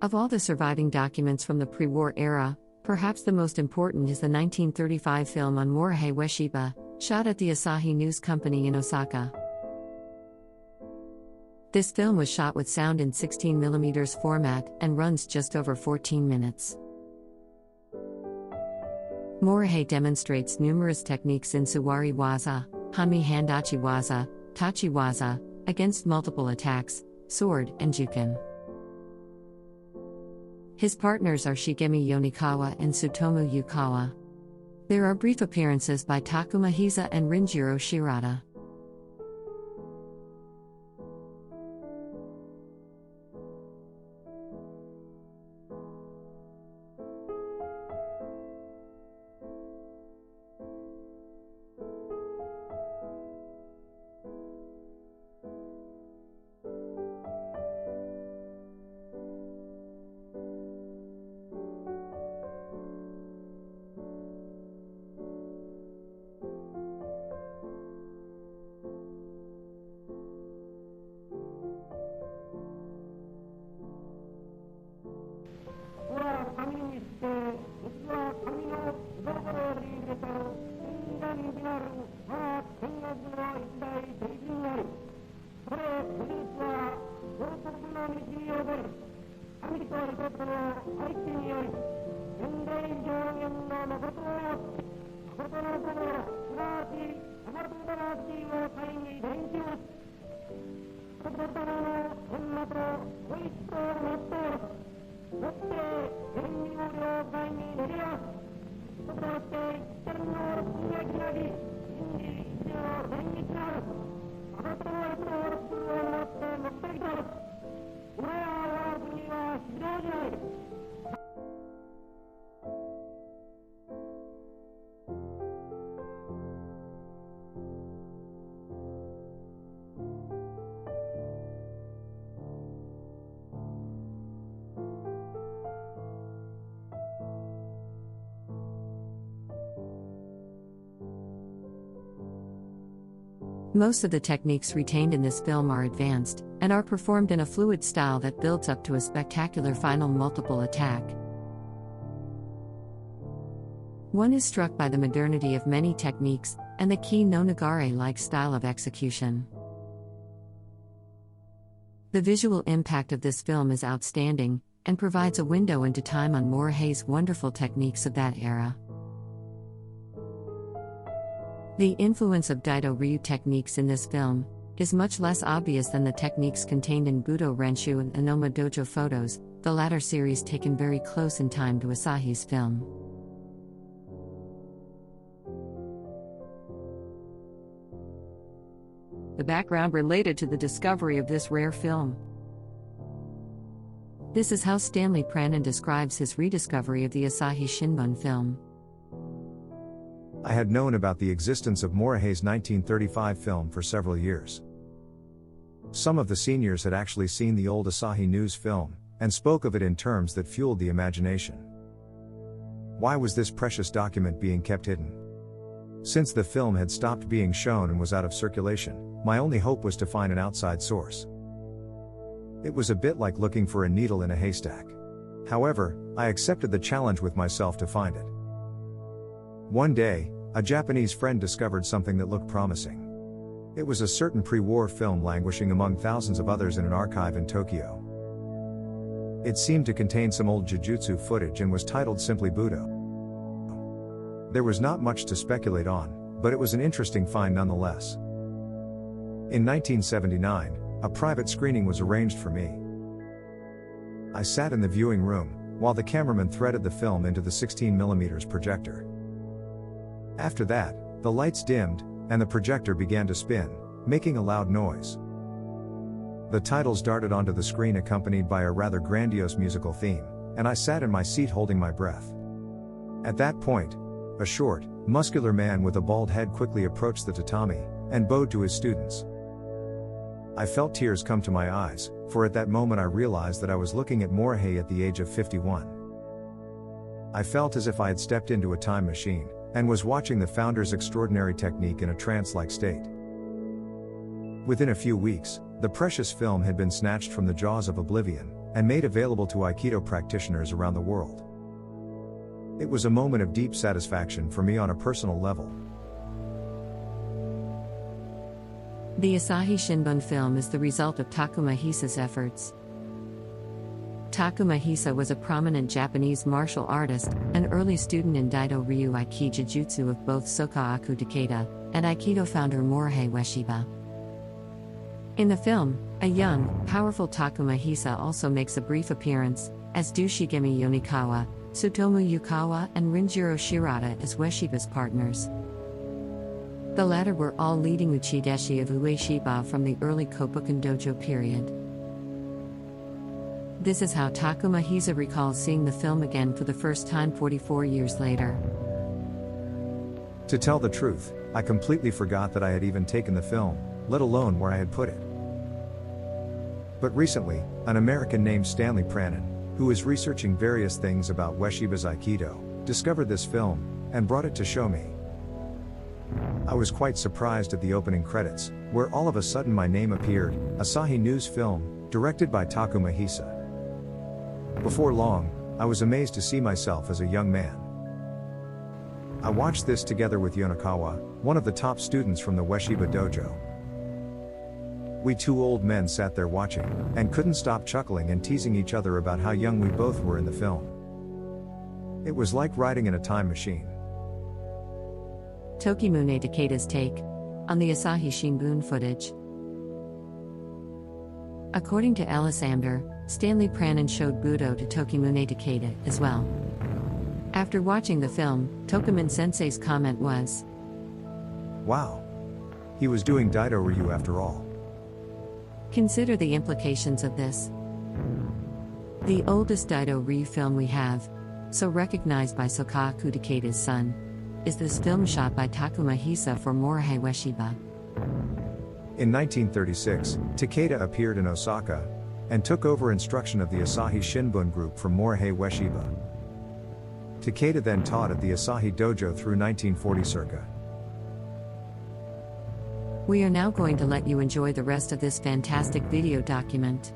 Of all the surviving documents from the pre-war era, perhaps the most important is the 1935 film on Morihei Ueshiba, shot at the Asahi News Company in Osaka. This film was shot with sound in 16mm format and runs just over 14 minutes. Morihei demonstrates numerous techniques in Suwari Waza, Hanmi Handachi Waza, Tachi Waza, against multiple attacks, sword, and juken. His partners are Shigemi Yonikawa and Tsutomu Yukawa. There are brief appearances by Takuma Hiza and Rinjiro Shirata. Most of the techniques retained in this film are advanced, and are performed in a fluid style that builds up to a spectacular final multiple attack. One is struck by the modernity of many techniques, and the Ki no Nagare-like style of execution. The visual impact of this film is outstanding, and provides a window into time on Morihei's wonderful techniques of that era. The influence of Daido Ryu techniques in this film is much less obvious than the techniques contained in Budo Renshu and Anoma Dojo photos, the latter series taken very close in time to Asahi's film. The background related to the discovery of this rare film. This is how Stanley Pranin describes his rediscovery of the Asahi Shinbun film. I had known about the existence of Morihei's 1935 film for several years. Some of the seniors had actually seen the old Asahi News film, and spoke of it in terms that fueled the imagination. Why was this precious document being kept hidden? Since the film had stopped being shown and was out of circulation, my only hope was to find an outside source. It was a bit like looking for a needle in a haystack. However, I accepted the challenge with myself to find it. One day, a Japanese friend discovered something that looked promising. It was a certain pre-war film languishing among thousands of others in an archive in Tokyo. It seemed to contain some old jujutsu footage and was titled simply Budo. There was not much to speculate on, but it was an interesting find nonetheless. In 1979, a private screening was arranged for me. I sat in the viewing room, while the cameraman threaded the film into the 16mm projector. After that, the lights dimmed, and the projector began to spin, making a loud noise. The titles darted onto the screen accompanied by a rather grandiose musical theme, and I sat in my seat holding my breath. At that point, a short, muscular man with a bald head quickly approached the tatami, and bowed to his students. I felt tears come to my eyes, for at that moment I realized that I was looking at Morihei at the age of 51. I felt as if I had stepped into a time machine, and was watching the founder's extraordinary technique in a trance-like state. Within a few weeks, the precious film had been snatched from the jaws of oblivion, and made available to Aikido practitioners around the world. It was a moment of deep satisfaction for me on a personal level. The Asahi Shinbun film is the result of Takuma Hisa's efforts. Takuma Hisa was a prominent Japanese martial artist, an early student in Daido Ryu Aiki Jujutsu of both Soka-aku Takeda and Aikido founder Morihei Ueshiba. In the film, a young, powerful Takuma Hisa also makes a brief appearance, as do Shigemi Yonikawa, Tsutomu Yukawa and Rinjiro Shirata as Ueshiba's partners. The latter were all leading uchideshi of Ueshiba from the early Kobukan Dojo period. This is how Takuma Hisa recalls seeing the film again for the first time 44 years later. To tell the truth, I completely forgot that I had even taken the film, let alone where I had put it. But recently, an American named Stanley Pranin, who is researching various things about Ueshiba's Aikido, discovered this film, and brought it to show me. I was quite surprised at the opening credits, where all of a sudden my name appeared, Asahi News Film, directed by Takuma Hisa. Before long, I was amazed to see myself as a young man. I watched this together with Yonikawa, one of the top students from the Ueshiba dojo. We two old men sat there watching, and couldn't stop chuckling and teasing each other about how young we both were in the film. It was like riding in a time machine. Tokimune Takeda's take on the Asahi Shinbun footage. According to Alessander, Stanley Pranin showed Budo to Tokimune Takeda as well. After watching the film, Tokumin Sensei's comment was, "Wow! He was doing Daido Ryu after all." Consider the implications of this. The oldest Daido Ryu film we have, so recognized by Soka-aku Takeda's son, is this film shot by Takuma Hisa for Morihei Ueshiba. In 1936, Takeda appeared in Osaka, and took over instruction of the Asahi Shinbun group from Morihei Ueshiba. Takeda then taught at the Asahi Dojo through 1940 circa. We are now going to let you enjoy the rest of this fantastic video document.